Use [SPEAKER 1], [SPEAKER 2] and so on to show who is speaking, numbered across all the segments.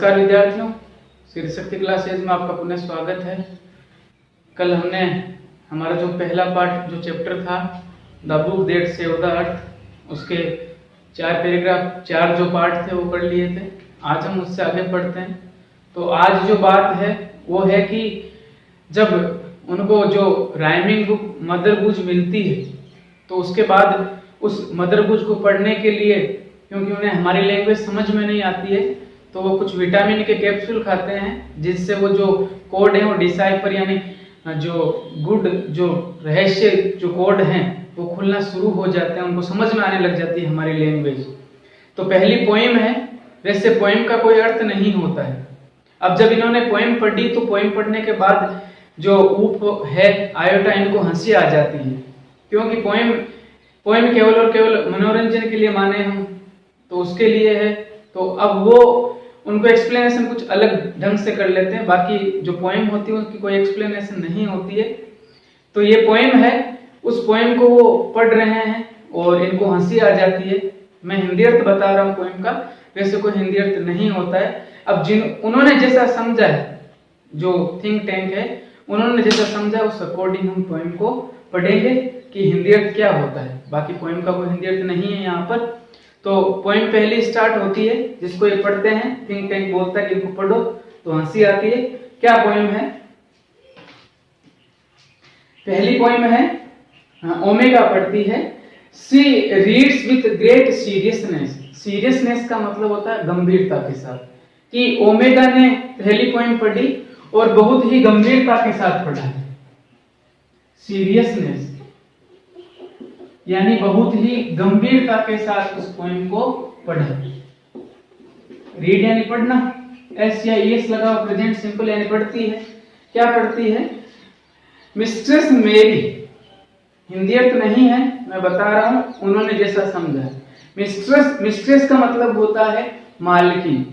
[SPEAKER 1] नमस्कार विद्यार्थियों, श्री शक्ति क्लासेज में आपका पुनः स्वागत है। कल हमने हमारा जो पहला पार्ट जो चैप्टर था the book that saved the earth, उसके 4 पैराग्राफ 4 जो पार्ट थे वो पढ़ लिए थे। आज हम उससे आगे पढ़ते हैं। तो आज जो बात है वो है कि जब उनको जो राइमिंग बुक मदर बुज मिलती है तो उसके बाद उस मदर बुज को पढ़ने के लिए, क्योंकि उन्हें हमारी लैंग्वेज समझ में नहीं आती है, तो वो कुछ विटामिन के कैप्सूल खाते हैं जिससे वो जो कोड है वो डिसाइफर यानी जो गुड जो रहस्य जो कोड हैं वो खुलना शुरू हो जाते हैं, उनको समझ में आने लग जाती है हमारी लैंग्वेज। तो पहली पोएम है। वैसे पोएम का कोई अर्थ नहीं होता है। अब जब इन्होंने पोएम पढ़ी तो पोएम पढ़ने के बाद जो ऊप है आयोटा, इनको हंसी आ जाती है, क्योंकि पोएम केवल और केवल मनोरंजन के लिए माने हम तो उसके लिए है। तो अब वो उनको एक्सप्लेनेशन कुछ अलग ढंग से कर लेते हैं। बाकी जो पोएम होती है उसकी कोई एक्सप्लेनेशन नहीं होती है। तो ये पोएम है, उस पोएम को वो पढ़ रहे हैं और इनको हंसी आ जाती है। मैं हिंदी अर्थ बता रहा हूँ पोएम का, वैसे कोई हिंदी अर्थ नहीं होता है। अब उन्होंने जैसा समझा है, जो थिंक टैंक है, उन्होंने जैसा समझा उस अकॉर्डिंग हम पोएम को पढ़ेंगे कि हिंदी अर्थ क्या होता है। बाकी पोएम का कोई हिंदी अर्थ नहीं है यहाँ पर। तो पोएम पहली स्टार्ट होती है, जिसको ये पढ़ते हैं, थिंक टैंक बोलता है कि इनको पढ़ो तो हंसी आती है। क्या पोएम है? पहली पोएम है, ओमेगा पढ़ती है। She reads with great seriousness. Seriousness का मतलब होता है गंभीरता के साथ, कि ओमेगा ने पहली पोएम पढ़ी और बहुत ही गंभीरता के साथ पढ़ा है। सीरियसनेस यानी बहुत ही गंभीरता के साथ उस पोएम को पढ़ा। रीड यानी पढ़ना, एस या एस लगाओ, प्रेजेंट सिंपल यानी पढ़ती है। क्या पढ़ती है? मिस्ट्रेस मेरी, हिंदी अर्थ नहीं है, मैं बता रहा हूं उन्होंने जैसा समझा। मिस्ट्रेस का मतलब होता है मालकिन,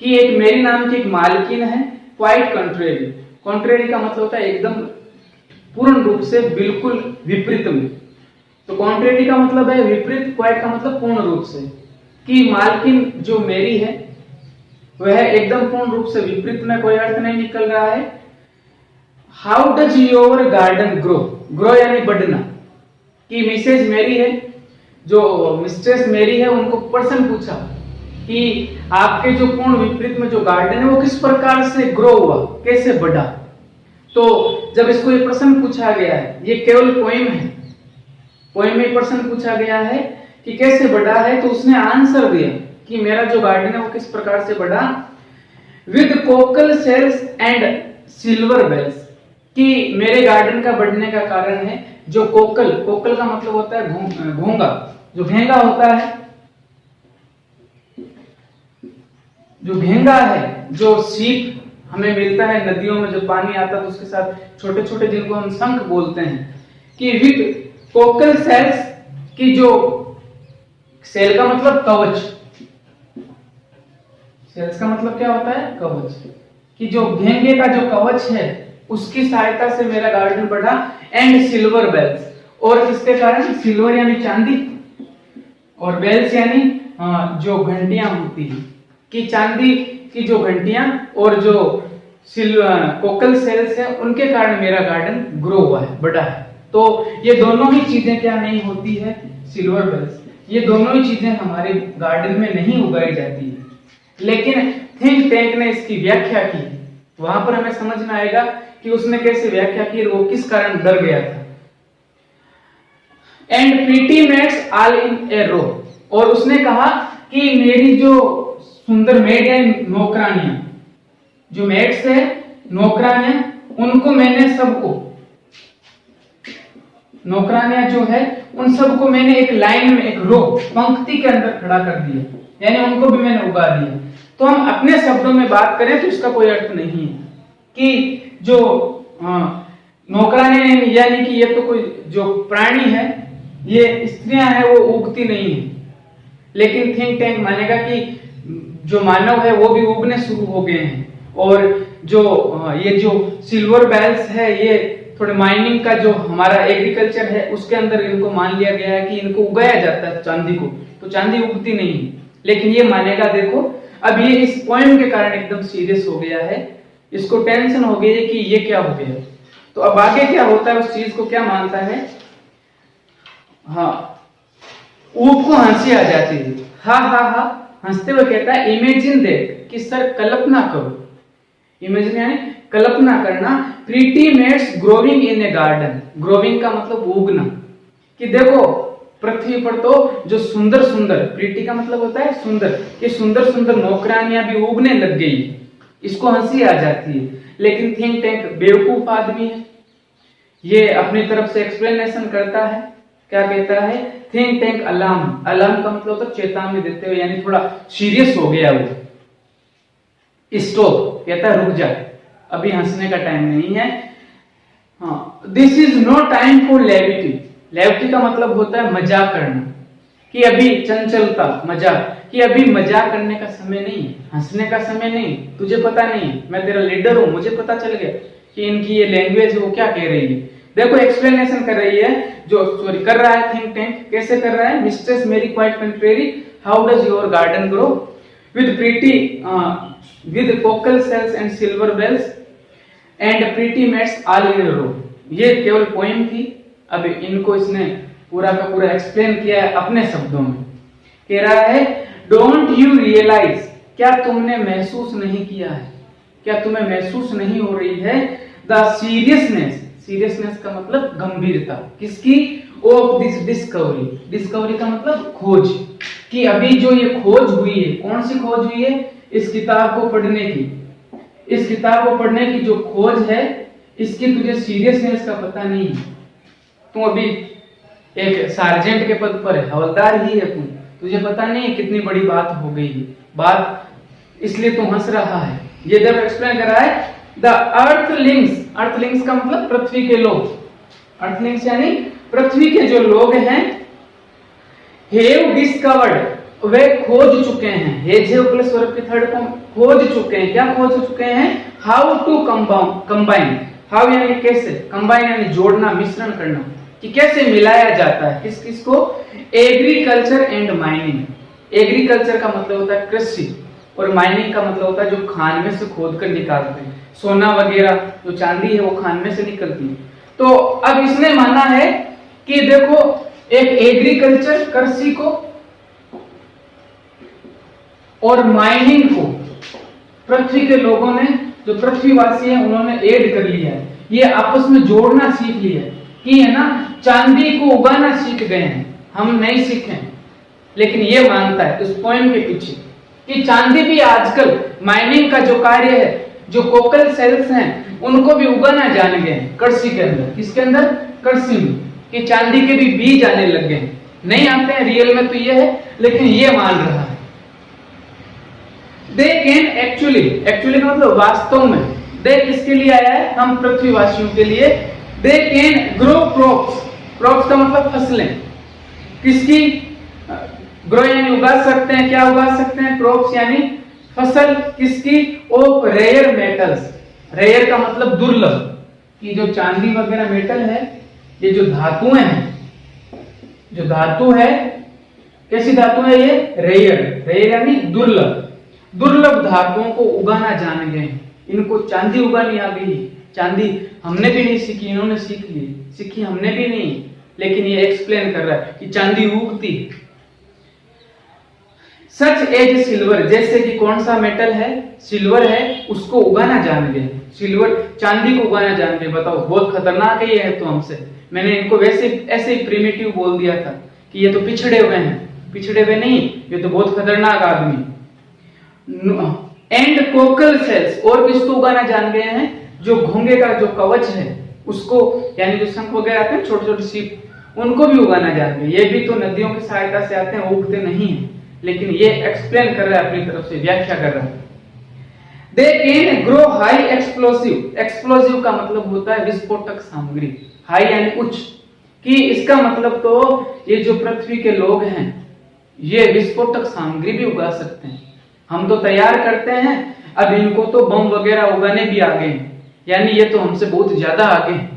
[SPEAKER 1] कि एक मेरी नाम की एक मालकिन है। क्वाइट कंट्रेरी, कंट्रेरी का मतलब होता है एकदम पूर्ण रूप से, बिल्कुल विपरीत में। तो कॉन्ट्रेरी का मतलब है विपरीत, क्वाइट का मतलब पूर्ण रूप से, कि मालकिन जो मेरी है वह एकदम पूर्ण रूप से विपरीत में, कोई अर्थ नहीं निकल रहा है। How does your garden grow, grow यानी बढ़ना, कि मिसेज मेरी है, जो मिस्ट्रेस मेरी है, उनको पर्सन पूछा कि आपके जो पूर्ण विपरीत में जो गार्डन है वो किस प्रकार से ग्रो हुआ, कैसे बढ़ा। तो जब इसको ये प्रश्न पूछा गया है, ये केवल पोएम है, पोएम में प्रश्न पूछा गया है कि कैसे बढ़ा है, तो उसने आंसर दिया कि मेरा जो गार्डन है वो किस प्रकार से बढ़ा। With cockle shells and silver bells, कि मेरे गार्डन का बढ़ने का कारण है जो कोकल का मतलब होता है घोंगा, जो घेंगा होता है, जो घेंगा है, जो सीप हमें मिलता है नदियों में, जो पानी आता है तो उसके साथ छोटे छोटे जिनको हम शंख बोलते हैं, कि विद कोकल सेल्स, की जो सेल का मतलब कवच, सेल्स का मतलब क्या होता है? कवच, कि जो घेंगे का जो कवच है उसकी सहायता से मेरा गार्डन बढ़ा। एंड सिल्वर बेल्स, और किसके कारण? सिल्वर यानी चांदी, और बेल्स यानी जो घंटियां होती हैं, कि चांदी की जो घंटियां और जो कोकल सेल्स है उनके कारण मेरा गार्डन ग्रो हुआ है, बढ़ा है। तो ये दोनों ही चीजें क्या नहीं होती है? सिल्वर बेल्स, ये दोनों ही चीजें हमारे गार्डन में नहीं उगाई जाती है, लेकिन थिंक टैंक ने इसकी व्याख्या की। वहां पर हमें समझ में आएगा कि उसने कैसे व्याख्या की, वो किस कारण डर गया था। And pretty maids all in a row, और उसने कहा कि मेरी जो सुंदर मेड है, नौकरानियां, जो मेड्स है, नौकरानियां, उनको मैंने सबको, नौकरानियां जो है उन सबको मैंने एक लाइन में, एक रो, पंक्ति के अंदर खड़ा कर दिया, यानी उनको भी मैंने उगा दिया। तो हम अपने शब्दों में बात करें तो इसका कोई अर्थ नहीं है कि जो नौकरानियां यानी कि ये तो कोई जो प्राणी है, ये स्त्रियां हैं, वो उगती नहीं है। लेकिन थिंक टैंक मानेगा कि जो मानव है वो भी उगने शुरू हो गए हैं, और जो ये जो सिल्वर बेल्स है, ये थोड़े माइनिंग का जो हमारा एग्रीकल्चर है उसके अंदर इनको मान लिया गया है कि इनको उगाया जाता है चांदी को, तो चांदी उगती नहीं है। लेकिन ये मानेगा, देखो अब ये इस पोएम के कारण एकदम सीरियस हो गया है, इसको टेंशन हो गई है कि ये क्या हो गया। तो अब आगे क्या होता है, उस चीज को क्या मानता है, हाँ ऊब को हंसी आ जाती है, हा हा हा हंसते हुए कहता है इमेजिन दैट, कि सर कल्पना करो, इमेजिन यानी कल्पना करना, प्रीटी मेड्स ग्रोविंग इन ए गार्डन, ग्रोविंग का मतलब उगना, कि देखो पृथ्वी पर तो जो सुंदर सुंदर, प्रीटी का मतलब होता है सुंदर, कि सुंदर सुंदर नौकरानियां भी उगने लग गई, इसको हंसी आ जाती है। लेकिन थिंक टैंक बेवकूफ आदमी है, ये अपनी तरफ से एक्सप्लेनेशन करता है, क्या कहता है, थिंक टैंक अलार्म, अलार्म का मतलब होता है चेतावनी देते हुए, यानी थोड़ा सीरियस हो गया वो, स्टॉप कहता है रुक जा, अभी हंसने का टाइम नहीं है। हाँ, this is no time for levity, levity का मतलब होता है मजाक करना, कि अभी चंचलता, मजाक, कि अभी मजाक करने का समय नहीं है, हंसने का समय नहीं, तुझे पता नहीं, मैं तेरा लीडर हूं, मुझे पता चल गया कि इनकी ये लैंग्वेज है वो क्या कह रही है। देखो एक्सप्लेनेशन कर रही है, जो सॉरी कर रहा है थिंक टैंक, कैसे कर रहा है, mistress Mary quite contrary, how does your garden grow with pretty with cockle shells and silver bells and pretty maids all in a row. ये केवल पोएम थी, अब इनको इसने पूरा का पूरा एक्सप्लेन किया है अपने शब्दों में। कह रहा है डोंट यू रियलाइज, क्या तुमने महसूस नहीं किया है, क्या तुम्हें महसूस नहीं हो रही है, द सीरियसनेस, सीरियसनेस का मतलब गंभीरता, किसकी, ऑफ दिस डिस्कवरी, डिस्कवरी का मतलब खोज, कि अभी जो ये खोज हुई है, कौन सी खोज हुई है, इस किताब को पढ़ने की, इस किताब को पढ़ने की जो खोज है, इसकी तुझे सीरियसनेस का पता नहीं है। तू अभी एक सार्जेंट के पद पर है, हवलदार ही है तू, तुझे पता नहीं है कितनी बड़ी बात हो गई है, बात इसलिए तू हंस रहा है। ये जब एक्सप्लेन कर रहा है, द अर्थलिंग्स, अर्थलिंग्स का मतलब पृथ्वी के लोग, अर्थलिंग्स यानी पृथ्वी के जो लोग हैं, हैव डिस्कवर्ड, वे खोज चुके हैं, हैव प्लस वर्ब के थर्ड फॉर्म, खोज चुके हैं, क्या खोज चुके हैं, हाउ टू कंबाइन, हाउ यानी कैसे, कंबाइन यानी जोड़ना, मिश्रण करना, कि कैसे मिलाया जाता है, किस किस को, एग्रीकल्चर एंड माइनिंग, एग्रीकल्चर का मतलब होता है कृषि, और माइनिंग का मतलब होता है जो खान में से खोद कर निकालते हैं, सोना वगैरह जो चांदी है वो खान में से निकलती है। तो अब इसने माना है कि देखो एक एग्रीकल्चर कृषि को और माइनिंग को पृथ्वी के लोगों ने, जो पृथ्वीवासी हैं उन्होंने ऐड कर लिया है, ये आपस में जोड़ना सीख लिया है, कि है ना चांदी को उगाना सीख गए हैं, हम नहीं सीखे, लेकिन ये मानता है उस पोएम के पीछे कि चांदी भी आजकल माइनिंग का जो कार्य है, जो कोकल सेल्स हैं उनको भी उगाना जान गए हैं कृषि के अंदर, किसके अंदर, कृषि में, कि चांदी के भी बीज आने लग गए हैं, नहीं आते हैं रियल में तो ये है, लेकिन ये मान रहा है। दे कैन एक्चुअली, एक्चुअली का मतलब वास्तव में, दे किसके लिए आया है, हम पृथ्वीवासियों के लिए, they can grow crops, crops का मतलब फसलें, किसकी, ग्रो यानी उगा सकते हैं, क्या उगा सकते हैं, क्रॉप्स यानी फसल, किसकी, ऑफ रेयर मेटल्स, रेयर का मतलब दुर्लभ, कि जो चांदी वगैरह मेटल है, ये जो धातुएं हैं, जो धातु है, कैसी धातु है ये, रेयर, रेयर यानी दुर्लभ, दुर्लभ धातुओं को उगाना जान गए, इनको चांदी उगानी आ गई, चांदी हमने भी नहीं सीखी, इन्होंने सीख ली, सीखी हमने भी नहीं, लेकिन ये एक्सप्लेन कर रहा है कि चांदी उगती, सच एज सिल्वर, जैसे कि कौन सा मेटल है, सिल्वर है, उसको उगाना जान गए, सिल्वर चांदी को उगाना जान गए। बताओ बहुत खतरनाक है ये है तो हमसे, मैंने इनको वैसे ऐसे ही प्रिमिटिव बोल दिया था कि ये तो पिछड़े हुए हैं, पिछड़े हुए नहीं, ये तो बहुत खतरनाक आदमी। एंड कोकल सेल्स, और किसको उगाना जान गए हैं, जो घोंगे का जो कवच है उसको, यानी जो शंख वगैरह आते हैं छोटे छोटे सीप, उनको भी उगाना जान गए। ये भी तो नदियों की सहायता से आते हैं, उगते नहीं है, लेकिन ये एक्सप्लेन कर रहा है अपनी तरफ से, व्याख्या कर रहा है। They can grow high explosive, explosive का मतलब होता है विस्फोटक सामग्री, हाई यानी उच्च, कि इसका मतलब तो ये जो पृथ्वी के लोग हैं ये विस्फोटक सामग्री भी उगा सकते हैं, हम तो तैयार करते हैं, अब इनको तो बम वगैरह उगाने भी आ गए, यानी ये तो हमसे बहुत ज्यादा आगे हैं,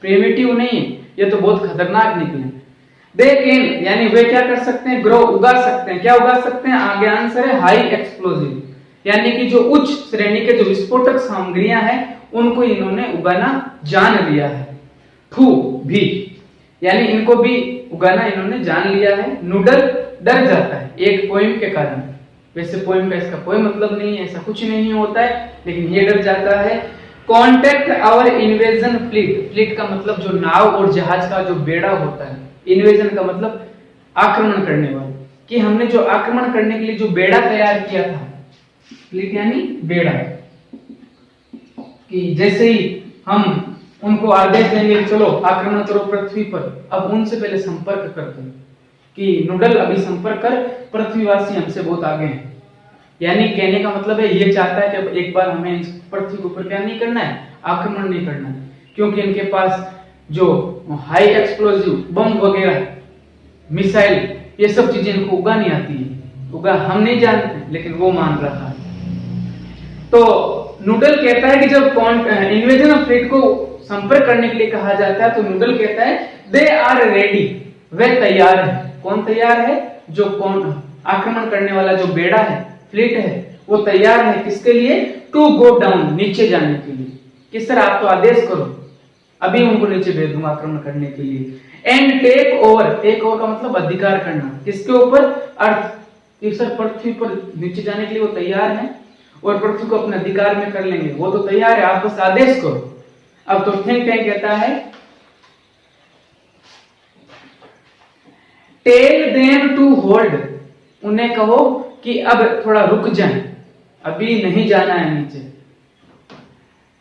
[SPEAKER 1] प्रिमिटिव नहीं, ये तो बहुत खतरनाक निकले। दे कैन यानी वे क्या कर सकते हैं, ग्रो उगा सकते हैं, क्या उगा सकते हैं, आगे आंसर है हाई एक्सप्लोसिव, यानी कि जो उच्च श्रेणी के जो विस्फोटक सामग्रियां हैं उनको इन्होंने उगाना जान लिया है। ठू भी, यानी इनको भी उगाना इन्होंने जान लिया है। नूडल डर जाता है एक पोएम के कारण। वैसे पोएम का इसका कोई मतलब नहीं है, ऐसा कुछ नहीं होता है, लेकिन ये डर जाता है। Contact our invasion fleet, fleet का मतलब जो नाव और जहाज का जो बेड़ा होता है, इन्वेजन का मतलब आक्रमण करने वाला, कि हमने जो आक्रमण करने के लिए जो बेड़ा तैयार किया था, फ्लीट यानी बेड़ा, कि जैसे ही हम उनको आदेश देंगे चलो आक्रमण करो पृथ्वी पर, अब उनसे पहले संपर्क करते हैं कि नूडल अभी संपर्क कर, पृथ्वीवासी हमसे बहुत आगे हैं। यानी कहने का मतलब है ये चाहता है कि अब एक बार हमें पृथ्वी के ऊपर क्या नहीं करना है, आक्रमण नहीं करना है, क्योंकि इनके पास जो हाई एक्सप्लोजिव बम वगैरह, मिसाइल, ये सब चीजें इनको उगा नहीं आती है। उगा हम नहीं जानते, लेकिन वो मान रहा है। तो नूडल कहता है कि जब इन्वेजन ऑफ फ्लीट को संपर्क करने के लिए कहा जाता है तो नूडल कहता है दे आर रेडी, वे तैयार है। कौन तैयार है? जो कौन आक्रमण करने वाला जो बेड़ा है, फ्लीट है, वो तैयार है किसके लिए? टू गो डाउन, नीचे जाने के लिए। किस तरह? आप तो आदेश करो, अभी उनको नीचे भेज दूंगा आक्रमण करने के लिए। And take over, take over का मतलब अधिकार करना, किसके ऊपर? अर्थ, सर पृथ्वी पर नीचे जाने के लिए वो तैयार है और पृथ्वी को अपने अधिकार में कर लेंगे, वो तो तैयार है, आप बस आदेश करो। अब तो थिंक टैंक कहता है टेल देम टू होल्ड, उन्हें कहो कि अब थोड़ा रुक जाएं, अभी नहीं जाना है नीचे।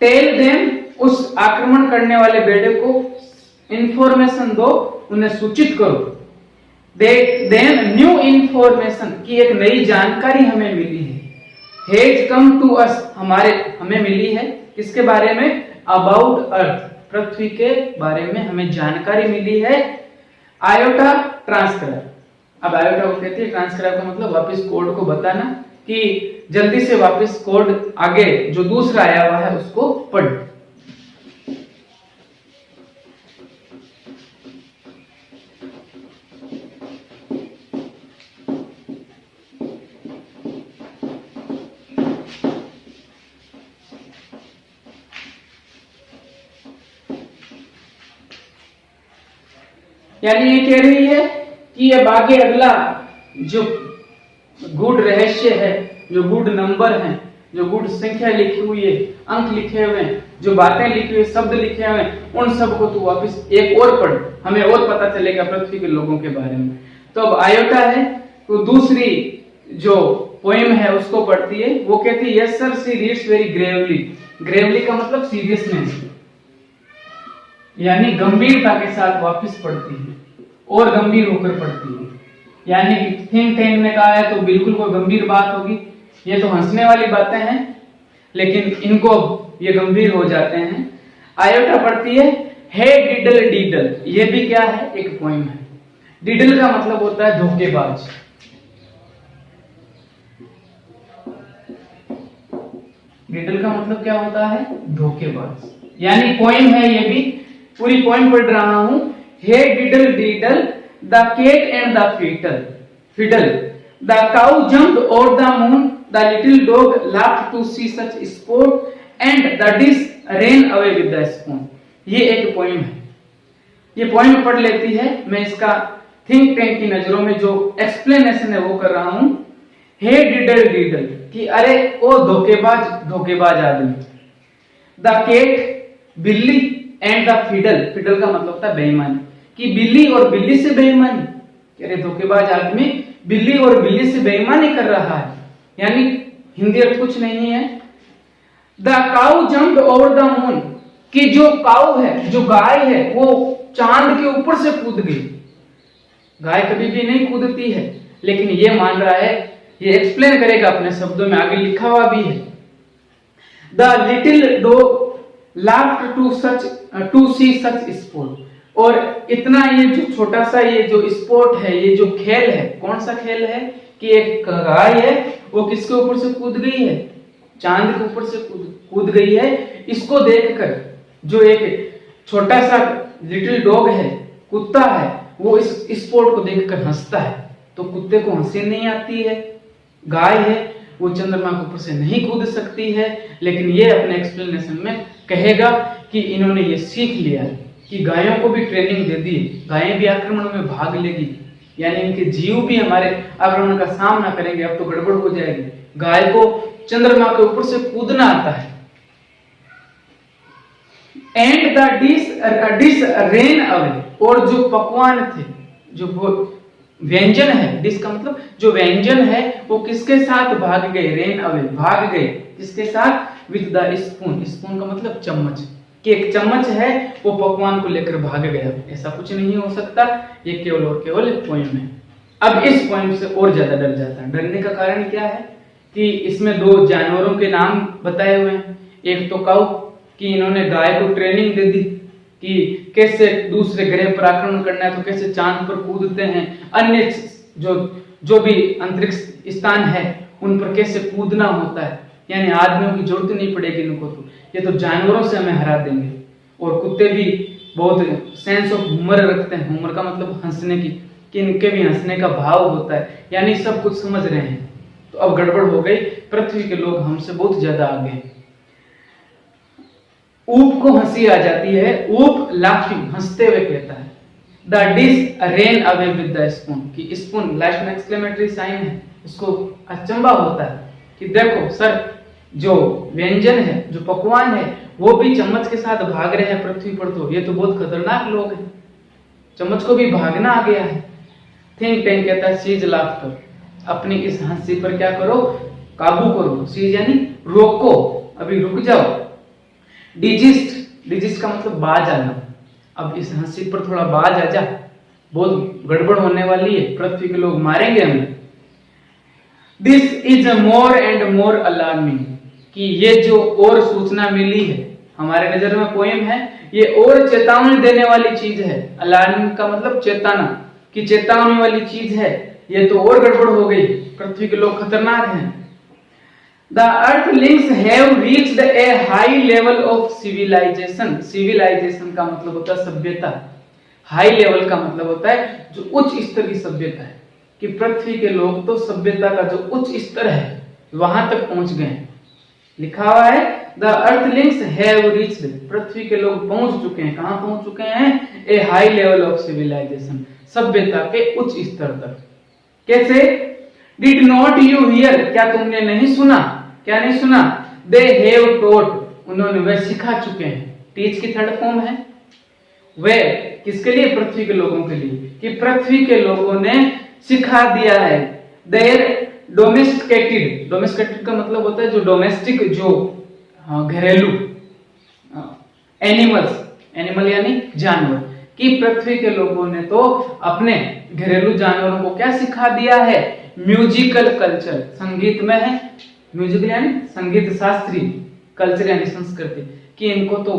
[SPEAKER 1] टेल देम, उस आक्रमण करने वाले बेड़े को इंफॉर्मेशन दो, उन्हें सूचित करो। देम न्यू इंफॉर्मेशन, की एक नई जानकारी हमें मिली है। हेज कम टू अस, हमें मिली है किसके बारे में? अबाउट अर्थ, पृथ्वी के बारे में हमें जानकारी मिली है। आयोटा ट्रांसक्राइब, अब आयोटा को कहते हैं ट्रांसक्राइब का मतलब वापस कोड को बताना, कि जल्दी से वापस कोड आगे जो दूसरा आया हुआ है उसको पढ़। यानी ये कह रही है कि अब आगे अगला जो गुड रहस्य है, जो गुड नंबर है, जो गुड संख्या लिखी हुई है, अंक लिखे हुए हैं, जो बातें लिखी हुई, शब्द लिखे हुए हैं, उन सब को तू वापस एक और पढ़, हमें और पता चलेगा पृथ्वी के लोगों के बारे में। तो अब आयोटा है तो दूसरी जो पोएम है उसको पढ़ती है। वो कहती है yes sir she reads very Gravely, Gravely का मतलब सीरियसनेस, यानी गंभीरता के साथ वापस पढ़ती है और गंभीर होकर पढ़ती है। यानी थिंक टैंक ने कहा है तो बिल्कुल कोई गंभीर बात होगी, ये तो हंसने वाली बातें हैं, लेकिन इनको ये गंभीर हो जाते हैं। आयोटा पढ़ती है हे डिडल डिडल, ये भी क्या है? एक पोएम है। डिडल का मतलब होता है धोखेबाज। डिडल का मतलब क्या होता है? धोखेबाज। यानी पोएम है, ये भी पूरी पोएम पढ़ रहा हूं। Hey diddle diddle the cat and the fiddle, the cow jumped over the moon, the little dog laughed to see such sport, and the dish ran away with the spoon। ये एक poem है, ये poem पढ़ लेती है। मैं इसका think tank की नजरों में जो एक्सप्लेनेशन है वो कर रहा हूं। हे डिडल डिडल, कि अरे ओ धोखेबाज धोखेबाज आदमी। द केट, बिल्ली, एंड द फिडल, फिडल का मतलब होता है बेईमानी, कि बिल्ली और बिल्ली से बेईमानी। अरे धोखेबाज आदमी बिल्ली और बिल्ली से बेईमानी कर रहा है, यानी हिंदी अर्थ कुछ नहीं है। The cow jumped over the moon, कि जो काउ है, जो गाय है, वो चांद के ऊपर से कूद गई। गाय कभी भी नहीं कूदती है, लेकिन ये मान रहा है, ये एक्सप्लेन करेगा अपने शब्दों में, आगे लिखा हुआ भी है। The little dog laughed to see such sport, और इतना ये जो छोटा सा ये जो स्पोर्ट है, ये जो खेल है, कौन सा खेल है? कि एक गाय है, वो किसके ऊपर से कूद गई है? चांद के ऊपर से कूद गई है। इसको देखकर जो एक छोटा सा लिटिल डॉग है, कुत्ता है, वो इस स्पोर्ट को देखकर हंसता है। तो कुत्ते को हंसी नहीं आती है, गाय है वो चंद्रमा के ऊपर से नहीं कूद सकती है, लेकिन ये अपने एक्सप्लेनेशन में कहेगा कि इन्होंने ये सीख लिया कि गायों को भी ट्रेनिंग दे दी, गायें भी आक्रमण में भाग लेगी, यानी इनके जीव भी हमारे आक्रमण का सामना करेंगे। अब तो गड़बड़ हो जाएगी। गाय को चंद्रमा के ऊपर से कूदना आता है। And the dish rain away, और जो पकवान थे, जो व्यंजन है, डिश का मतलब जो व्यंजन है, वो किसके साथ भाग गए? रेन अवे, भाग गए। किसके साथ? With the spoon. स्पून का मतलब चम्मच, कि एक चम्मच है वो पकवान को लेकर भाग गया। ऐसा कुछ नहीं हो सकता, ये केवल और केवल पोएम है। अब इस पोएम से और ज्यादा डर जाता है। डरने का कारण क्या है कि इसमें दो जानवरों के नाम बताए हुए हैं। एक तो काऊ, कि इन्होंने गाय को ट्रेनिंग दे दी कि कैसे दूसरे ग्रह पर आक्रमण करना है, तो कैसे चांद पर कूदते हैं, अन्य जो भी अंतरिक्ष स्थान है उन पर कैसे कूदना होता है, यानी आदमियों की जरूरत नहीं पड़ेगी इनको, तो ये तो जानवरों से हमें हरा देंगे। और कुत्ते भी बहुत सेंस ऑफ ह्यूमर रखते हैं। ह्यूमर का मतलब हंसने की, कि इनके भी हंसने का भाव होता है, यानी सब कुछ समझ रहे हैं। तो अब गड़बड़ हो गई, पृथ्वी के लोग हमसे बहुत ज्यादा आगे हैं। ऊप को हंसी आ जाती है। ऊप लाफिंग, हंसते हुए कहता है, the dish rain away with the spoon, कि स्पून लास्ट में एक्सक्लेमेटरी साइन है। इसको अचंभा होता है कि देखो सर, जो व्यंजन है, जो पकवान है, वो भी चम्मच के साथ भाग रहे हैं पृथ्वी पर, तो ये तो बहुत खतरनाक लोग हैं, चम्मच को भी भागना आ गया है। थिंक टैंक कहता है, सीज लाफ्टर, अपनी इस हंसी पर क्या करो? काबू करो। सीज यानी रोको, अभी रुक जाओ। डिजिस्ट, डिजिस्ट का मतलब बाज आना, अब इस हंसी पर थोड़ा बाज आ जा, बहुत गड़बड़ होने वाली है, पृथ्वी के लोग मारेंगे हमें। This is more and more alarming, कि ये जो और सूचना मिली है हमारे नजर में पोएम है, ये और चेतावनी देने वाली चीज है। अलार्मिंग का मतलब चेताना, कि चेतावनी वाली चीज है, ये तो और गड़बड़ हो गई, पृथ्वी के लोग खतरनाक हैं। The Earthlings have reached a high level of civilization. Civilization का मतलब होता है सभ्यता, हाई लेवल का मतलब होता है जो उच्च स्तर की सभ्यता है, कि पृथ्वी के लोग तो सभ्यता का जो उच्च स्तर है वहां तक पहुंच गए। लिखा हुआ है The Earthlings have reached, पृथ्वी के लोग पहुंच चुके हैं। कहां पहुंच चुके हैं? A high level of civilization, सभ्यता के उच्च स्तर तक। कैसे? Did not you hear, क्या तुमने नहीं सुना? क्या नहीं सुना? They have taught, उन्होंने वह सिखा चुके हैं। टीच की थर्ड फॉर्म है। वे किसके लिए? पृथ्वी के लोगों के लिए, कि पृथ्वी के लोगों ने सिखा दिया है। Their domesticated, domesticated का मतलब होता है जो डोमेस्टिक, जो घरेलू एनिमल्स, एनिमल यानी जानवर, कि पृथ्वी के लोगों ने तो अपने घरेलू जानवरों को क्या सिखा दिया है? म्यूजिकल कल्चर, संगीत में है, म्यूजिकल यानी संगीत शास्त्री, कल्चर यानी संस्कृति, कि इनको तो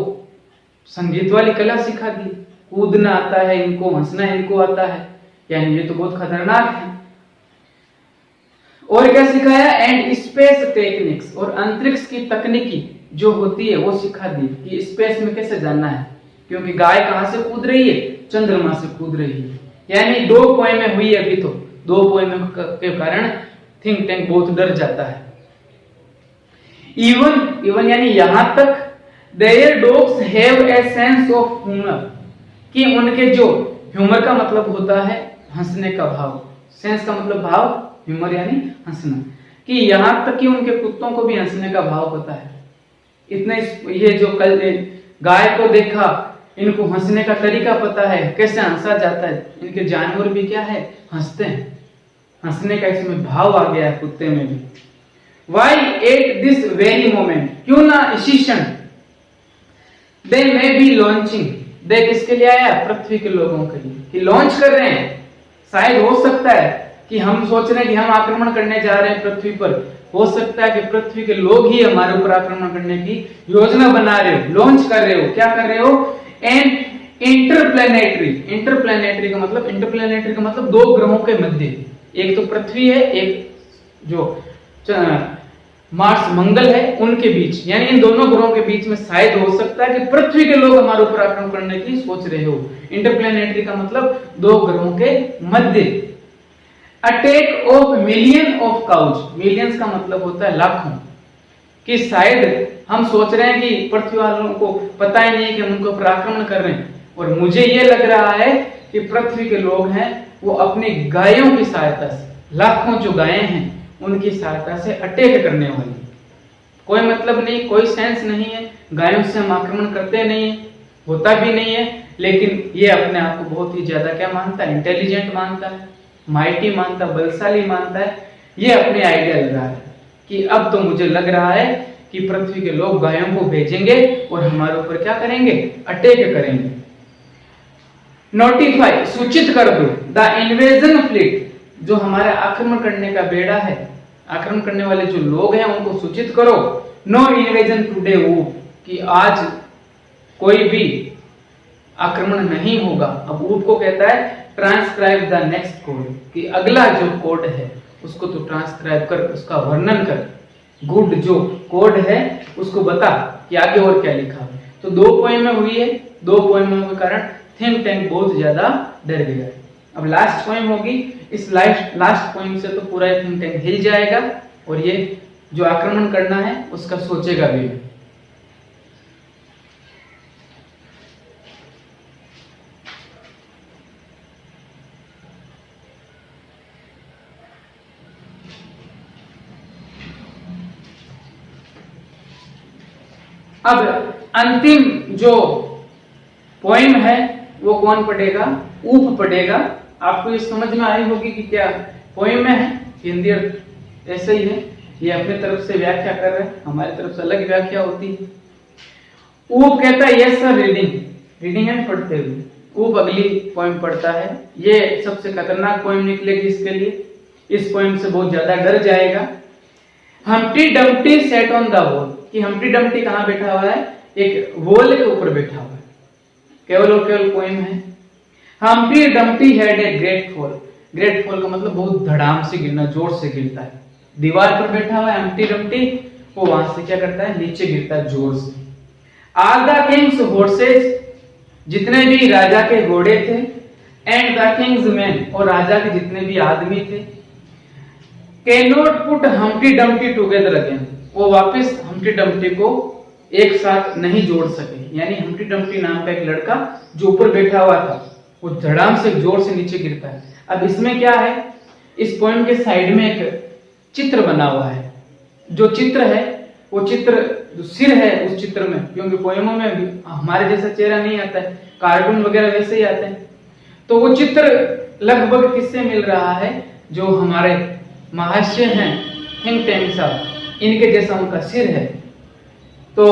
[SPEAKER 1] संगीत वाली कला सिखा दी, कूदना आता है इनको, हंसना इनको आता है, यानी ये तो बहुत खतरनाक है। और क्या सिखाया? एंड स्पेस टेक्निक्स, और अंतरिक्ष की तकनीकी जो होती है वो सिखा दी, कि स्पेस में कैसे जाना है, क्योंकि गाय कहां से कूद रही है? चंद्रमा से कूद रही है। यानी दो पोएमें हुई अभी, तो दो पोएमों के कारण थिंक टैंक बहुत डर जाता है। इवन यानी यहां तक, their dogs have a sense of humour, कि उनके जो ह्यूमर का मतलब होता है हंसने का भाव, सेंस का मतलब भाव, ह्यूमर यानी हंसना, कि यहां तक कि उनके कुत्तों को भी हंसने का भाव होता है। इतने ये जो कल गाय को देखा, इनको हंसने का तरीका पता है, कैसे हंसा जाता है। इनके जानवर भी क्या है? हंसते हैं, हंसने का इसमें भाव आ गया है कुत्ते में भी। Why at this very moment, क्यों ना इसी क्षण, they may be launching, they किसके लिए आया? पृथ्वी के लोगों के लिए, कि लॉन्च कर रहे हैं। शायद हो सकता है कि हम सोच रहे हैं कि हम आक्रमण करने जा रहे हैं पृथ्वी पर, हो सकता है कि पृथ्वी के लोग ही हमारे ऊपर आक्रमण करने की योजना बना रहे हो, लॉन्च कर रहे हो। क्या कर रहे हो? एंड इंटरप्लेनेटरी, इंटरप्लेनेटरी का मतलब, इंटरप्लेनेटरी का मतलब दो ग्रहों के मध्य, एक तो पृथ्वी है, एक जो मार्स मंगल है, उनके बीच, यानी इन दोनों ग्रहों के बीच में शायद हो सकता है कि पृथ्वी के लोग हमारे ऊपर आक्रमण करने की सोच रहे हो। इंटरप्लेनेटरी का मतलब दो ग्रहों के मध्य। Attack of million of cows, millions का मतलब होता है लाखों, कि शायद हम सोच रहे हैं कि पृथ्वी वालों को पता ही नहीं है कि हम उनको पर आक्रमण कर रहे हैं, और मुझे ये लग रहा है कि पृथ्वी के लोग हैं वो अपनी गायों की सहायता से, लाखों जो गायें हैं उनकी सहायता से अटैक करने वाली। कोई मतलब नहीं, कोई सेंस नहीं है, गायों से हम आक्रमण करते नहीं है, होता भी नहीं है, लेकिन ये अपने आप को बहुत ही ज्यादा क्या मानता है, इंटेलिजेंट मानता है, माइटी मानता है, बलशाली मानता है। ये अपने आइडिया लगा है कि अब तो मुझे लग रहा है कि पृथ्वी के लोग गायों को भेजेंगे और हमारे ऊपर क्या करेंगे, अटैक करेंगे। नोटिफाई, सूचित कर दो, द इन्वेजन फ्लीट, जो हमारे आक्रमण करने का बेड़ा है, आक्रमण करने वाले जो लोग हैं उनको सूचित करो। नो इन्वेजन टुडे वो, कि आज कोई भी आक्रमण नहीं होगा। अब ऊप को कहता है ट्रांसक्राइब द नेक्स्ट कोड, कि अगला जो कोड है उसको तो ट्रांसक्राइब कर, उसका वर्णन कर, गुड जो कोड है उसको बता कि आगे और क्या लिखा है। तो 2 पोएम हुई है, 2 पोएमों के कारण थिंक टैंक बहुत ज्यादा डर गया। अब लास्ट पोएम होगी, इस लास्ट पोएम से तो पूरा थिंक टैंक हिल जाएगा और ये जो आक्रमण करना है उसका सोचेगा भी। अब अंतिम जो पोएम है वो कौन पढ़ेगा, ऊप पढ़ेगा। आपको ये समझ में आई होगी कि क्या पोएम है, हिंदी ऐसे ही है, ये अपनी तरफ से व्याख्या कर रहे हैं, हमारी तरफ से अलग व्याख्या होती है। ऊप कहता है यस सर, रीडिंग है पढ़ते हुए। ऊप अगली पोएम पढ़ता है, ये सबसे खतरनाक पोएम निकलेगी इसके लिए, इस पोएम से बहुत ज्यादा डर जाएगा। Humpty Dumpty set on the wall, कि हम्प्टी डम्प्टी कहां बैठा हुआ है, एक वॉल के ऊपर बैठा हुआ है। केवल और केवल पोएम है। Humpty Dumpty had a great fall, great fall का मतलब बहुत धड़ाम से गिरना, जोर से गिरता है। दीवार पर बैठा हुआ है हम्प्टी डम्प्टी, वो वहां से क्या करता है, नीचे गिरता है जोर से। ऑल द किंग्स हॉर्सेस, जितने भी राजा के घोड़े थे, एंड द किंग्स मैन, और राजा के जितने भी आदमी थे, can not put Humpty Dumpty together again, वो वापस हम्प्टी डम्प्टी को एक साथ नहीं जोड़ सके। यानी हम्प्टी डम्प्टी नाम का एक लड़का जो ऊपर बैठा हुआ था वो धड़ाम से जोर से नीचे गिरता है। अब इसमें क्या है, इस पोएम के साइड में एक चित्र बना हुआ है। जो चित्र है वो चित्र, जो सिर है उस चित्र में, क्योंकि पोएमों में हमारे जैसा चेहरा नहीं आता है, कार्टून वगैरह वैसे ही आते हैं, तो वो चित्र लगभग किससे मिल रहा है, जो हमारे महाशय हैं थिंक टैंक साहब, इनके जैसा उनका सिर है। तो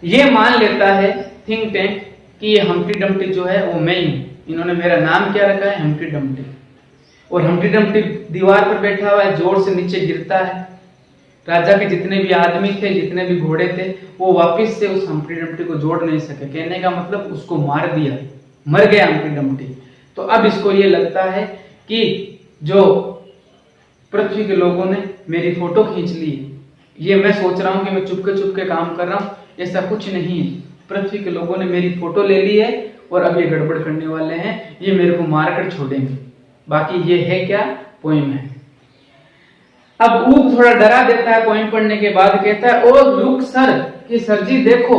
[SPEAKER 1] ये मान लेता है थिंक टैंक कि ये हम्प्टी डम्प्टी जो है वो मैं ही हूं, इन्होंने मेरा नाम क्या रखा है, हम्प्टी डम्प्टी। और हम्प्टी डम्प्टी दीवार पर बैठा हुआ है, जोर से नीचे गिरता है। राजा के जितने भी आदमी थे, जितने भी घोड़े थे, वो वापस से उस हम्प्टी डम्प्टी को जोड़ नहीं सके। कहने का मतलब उसको मार दिया, मर गया हम्प्टी डम्प्टी। तो अब इसको ये लगता है कि जो पृथ्वी के लोगों ने मेरी फोटो खींच ली, ये मैं सोच रहा हूं कि मैं चुपके काम कर रहा हूं, ऐसा कुछ नहीं है। पृथ्वी के लोगों ने मेरी फोटो ले ली है और अब ये गड़बड़ करने वाले हैं, ये मेरे को मारकर छोड़ेंगे। बाकी ये है क्या, पोएम है। अब ऊप थोड़ा डरा देता है पोएम पढ़ने के बाद, कहता है ओ लुक सर, कि सर जी देखो,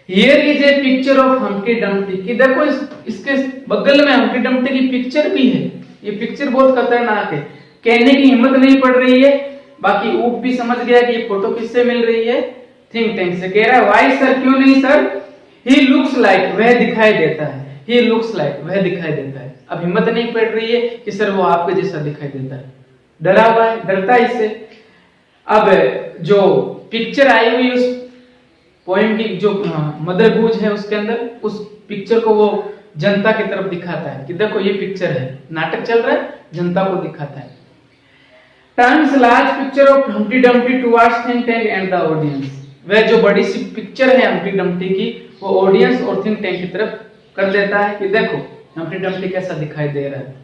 [SPEAKER 1] here is a picture of Humpty Dumpty, कि देखो इसके बगल में हम्प्टी डम्प्टी की पिक्चर भी है। ये पिक्चर बहुत खतरनाक है, कहने की हिम्मत नहीं पड़ रही है। बाकी ऊप भी समझ गया कि ये फोटो किससे मिल रही है, थिंक टैंक से। कह रहा है वाई सर, क्यों नहीं सर, ही लुक्स लाइक, वह दिखाई देता है, ही लुक्स लाइक, वह दिखाई देता है। अब हिम्मत नहीं पड़ रही है कि सर वो आपके जैसा दिखाई देता है, डरा हुआ है, डरता है इससे। अब जो पिक्चर आई हुई उस पोएम की जो मदर गूंज है उसके अंदर, उस पिक्चर को वो जनता की तरफ दिखाता है कि देखो ये पिक्चर है, नाटक चल रहा है, जनता को दिखाता है। Turns large picture of Humpty Dumpty towards think tank and the audience, वह जो बड़ी सी पिक्चर है हम्प्टी डम्प्टी की, वो ऑडियंस और थिंक टैंक की तरफ कर देता है कि देखो हम्प्टी डम्प्टी कैसा दिखाई दे रहा है।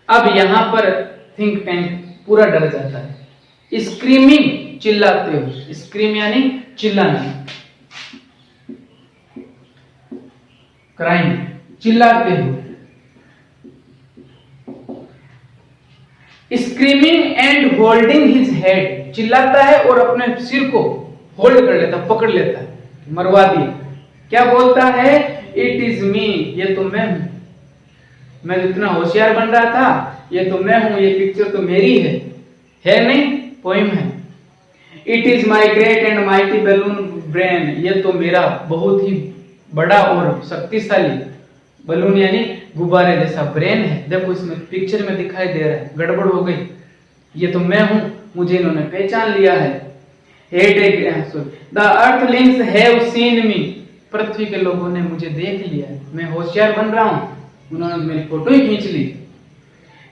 [SPEAKER 1] अब यहां पर थिंक टैंक पूरा डर जाता है, स्क्रीमिंग, चिल्लाते हुए, स्क्रीम यानी चिल्लाना, क्राइम, चिल्लाते हुए। Screaming and holding his head, चिल्लाता है और अपने सिर को होल्ड कर लेता, पकड़ लेता है, मरवा दिया। क्या बोलता है? इट इज मी, ये तो मैं हूं, मैं जितना होशियार बन रहा था ये तो मैं हूं, ये पिक्चर तो मेरी है नहीं, पोइम है। It is my great and mighty balloon brain, ये तो मेरा बहुत ही बड़ा और शक्तिशाली बलून यानी गुब्बारे जैसा ब्रेन है। देखो इसमें पिक्चर में दिखाई दे रहा है, गड़बड़ हो गई, ये तो मैं हूं, मुझे इन्होंने पहचान लिया है। The earthlings have seen me, पृथ्वी के लोगों ने मुझे देख लिया है, मैं होशियार बन रहा हूं, उन्होंने मेरी फोटो ही खींच ली।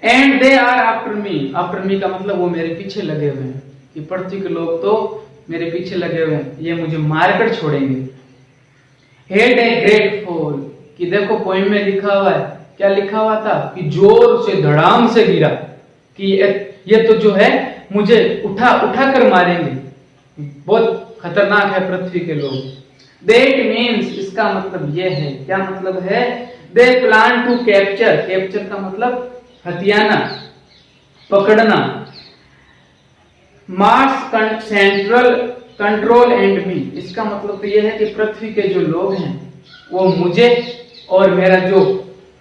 [SPEAKER 1] And they are after me का मतलब वो मेरे पीछे लगे हुए हैं, कि पृथ्वी के लोग तो मेरे पीछे लगे हुए हैं, ये मुझे मारकर छोड़ेंगे। हेड ए ग्रेट फॉल, कि देखो पोइम में लिखा हुआ है, क्या लिखा हुआ था कि जोर से धड़ाम से गिरा, कि ये तो जो है मुझे उठा कर मारेंगे, बहुत खतरनाक है पृथ्वी के लोग। दैट मीन्स, इसका मतलब ये है, क्या मतलब है? दे प्लान टू कैप्चर का मतलब हथियाना, पकड़ना। Mars central control and me, इसका मतलब तो यह है कि पृथ्वी के जो लोग हैं वो मुझे और मेरा जो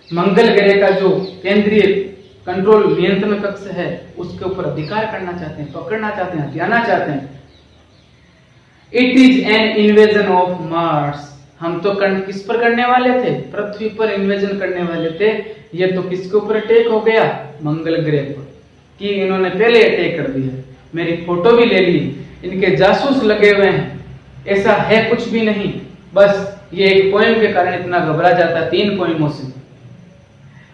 [SPEAKER 1] मंगल ग्रह का जो केंद्रीय कंट्रोल नियंत्रण कक्ष है उसके ऊपर अधिकार करना चाहते हैं, पकड़ना चाहते हैं, हथियाना चाहते हैं। It is an invasion of Mars, हम तो किस पर करने वाले थे? पृथ्वी पर इन्वेजन करने वाले थे, ये तो किसके ऊपर अटैक हो गया? मंगल ग्रह पर, कि इन्होंने पहले अटैक कर दिया, मेरी फोटो भी ले ली, इनके जासूस लगे हुए हैं। ऐसा है कुछ भी नहीं, बस ये एक पोएम के कारण इतना घबरा जाता है, 3 पोएमों से।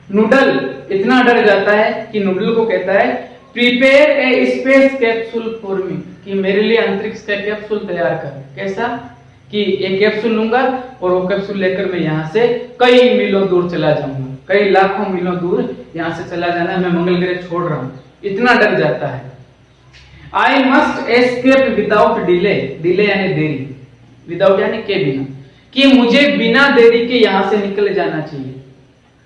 [SPEAKER 1] नूडल इतना डर जाता है कि नूडल को कहता है prepare a space capsule for me, कि मेरे लिए अंतरिक्ष का कैप्सूल तैयार कर। कैसा? कि एक कैप्सूल लूंगा और वो कैप्सूल लेकर मैं यहाँ से कई मीलों दूर चला जाऊंगा, कई लाखों मीलों दूर यहाँ से चला जाना है, मैं मंगल ग्रह छोड़ रहा हूं, इतना डर जाता है। I must escape without delay, delay यानी देरी, विदाउट यानी के बिना, कि मुझे बिना देरी के यहां से निकल जाना चाहिए।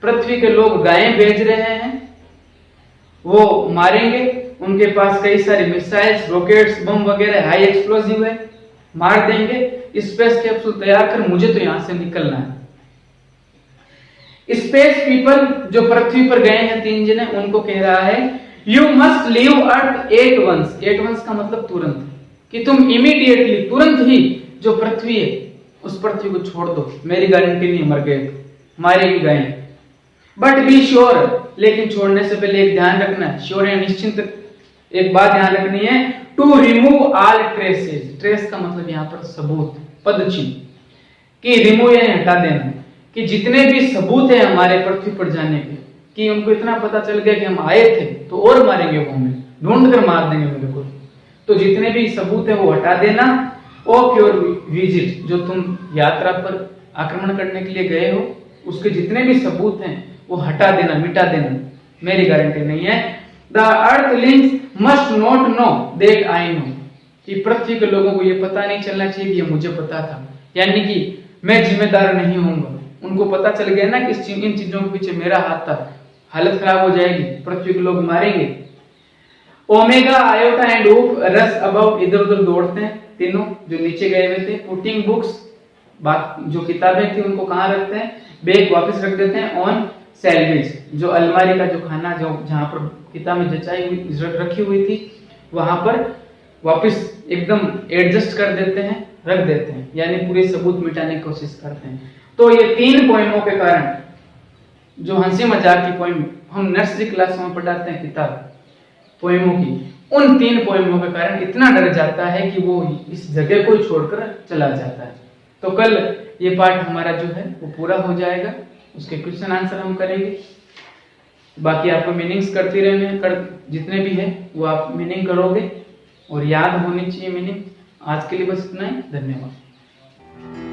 [SPEAKER 1] पृथ्वी के लोग गायें भेज रहे हैं, वो मारेंगे, उनके पास कई सारे मिसाइल्स, रॉकेट्स, बम वगैरह हाई एक्सप्लोसिव है, मार देंगे। स्पेस कैप्सूल तैयार कर, मुझे तो यहां से निकलना है। स्पेस पीपल जो पृथ्वी पर गए हैं 3 जने, उनको कह रहा है you must leave earth at once, at once का मतलब तुरंत, कि तुम इमीडिएटली, तुरंत ही जो पृथ्वी है उस पृथ्वी को छोड़ दो, मेरी गारंटी नहीं, मर गए तो मारेगी गायें। बट बी श्योर, लेकिन छोड़ने से पहले एक ध्यान रखना, श्योर या निश्चिंत, एक बात ध्यान रखनी है, to remove all traces, trace का मतलब यहाँ पर सबूत, पदचिन्ह, कि रिमूव यानी हटा देना, कि जितने भी सबूत है हमारे पृथ्वी पर जाने के, कि उनको इतना पता चल गया कि हम आए थे तो और मारेंगे, वो हमें ढूंढ कर मार देंगे मेरे को, तो जितने भी सबूत है वो हटा देना। ऑफ योर विजिट, जो तुम यात्रा पर आक्रमण करने के लिए गए हो उसके जितने भी सबूत हैं वो हटा देना, मिटा देना, मेरी गारंटी नहीं है। The Earthlings must not know that I know, कि पृथ्वी के लोगों को ये पता नहीं चलना चाहिए कि ये मुझे पता था, यानी कि मैं जिम्मेदार नहीं होऊंगा। उनको पता चल गया ना कि इन चीजों के पीछे मेरा हाथ था, हालत खराब हो जाएगी, पृथ्वी के लोग मारेंगे। ओमेगा, आयोटा एंड ऊफ रस अबाउट, इधर उधर दौड़ते हैं तीनों जो नीचे गए हुए थे। पुटिंग बुक्स, बात जो किताबें थी उनको कहाँ रखते हैं? बैग वापस रख देते हैं। ऑन सैलवेज, जो अलमारी का जो खाना जो जहां पर किताबें जचाई हुई रखी हुई थी वहां पर वापस एकदम एडजस्ट कर देते हैं, रख देते हैं, यानी पूरे सबूत मिटाने की कोशिश करते हैं। तो ये 3 पोएमों के कारण, जो हंसी मजाक की पोएम हम नर्सरी क्लास में पढ़ाते हैं किताब पोएमों की, उन 3 पोएमों के कारण इतना डर जाता है कि वो इस जगह को छोड़कर चला जाता है। तो कल ये पाठ हमारा जो है वो पूरा हो जाएगा, उसके क्वेश्चन आंसर हम करेंगे। बाकी आपको मीनिंग्स करती रहने, जितने भी है वो आप मीनिंग करोगे और याद होनी चाहिए मीनिंग। आज के लिए बस इतना ही, धन्यवाद।